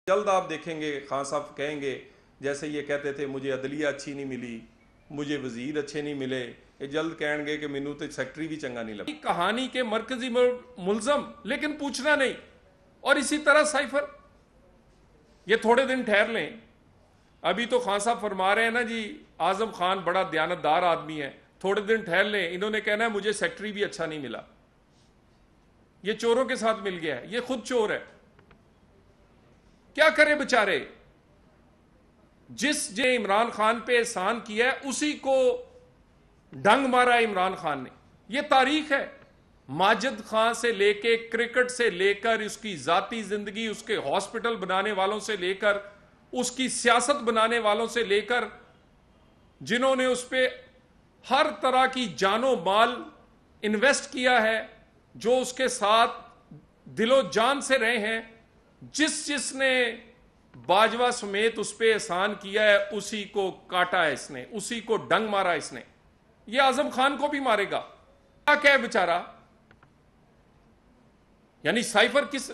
جلد آپ دیکھیں گے خان صاحب کہیں گے جیسے یہ کہتے تھے مجھے عدلیہ اچھی نہیں ملی، مجھے وزیر اچھے نہیں ملے، یہ جلد کہیں گے کہ مینوں تو سیکٹری بھی چنگا نہیں لگا۔ کہانی کے مرکزی ملزم لیکن پوچھنا نہیں۔ اور اسی طرح سائفر، یہ تھوڑے دن ٹھہر لیں، ابھی تو خان صاحب فرما رہے ہیں نا جی اعظم خان بڑا دیانتدار آدمی ہے، تھوڑے دن ٹھہر لیں، انہوں نے کہنا ہے مجھے سیکٹری بھی اچھا نہیں ملا، یہ چوروں کے ساتھ مل گیا ہے، یہ خود چور ہے، کیا کرے بچارے؟ جس نے عمران خان پہ احسان کیا ہے اسی کو ڈنگ مارا ہے عمران خان نے، یہ تاریخ ہے۔ ماجد خان سے لے کے کرکٹ سے لے کر اس کی ذاتی زندگی، اس کے ہاسپٹل بنانے والوں سے لے کر اس کی سیاست بنانے والوں سے لے کر جنہوں نے اس پہ ہر طرح کی جان و مال انویسٹ کیا ہے، جو اس کے ساتھ دل و جان سے رہے ہیں، جس نے باجوہ سمیت اس پہ احسان کیا ہے اسی کو کاٹا ہے اس نے، اسی کو ڈنگ مارا اس نے، یہ اعظم خان کو بھی مارے گا۔ کیا کہ بیچارہ، یعنی سائفر کس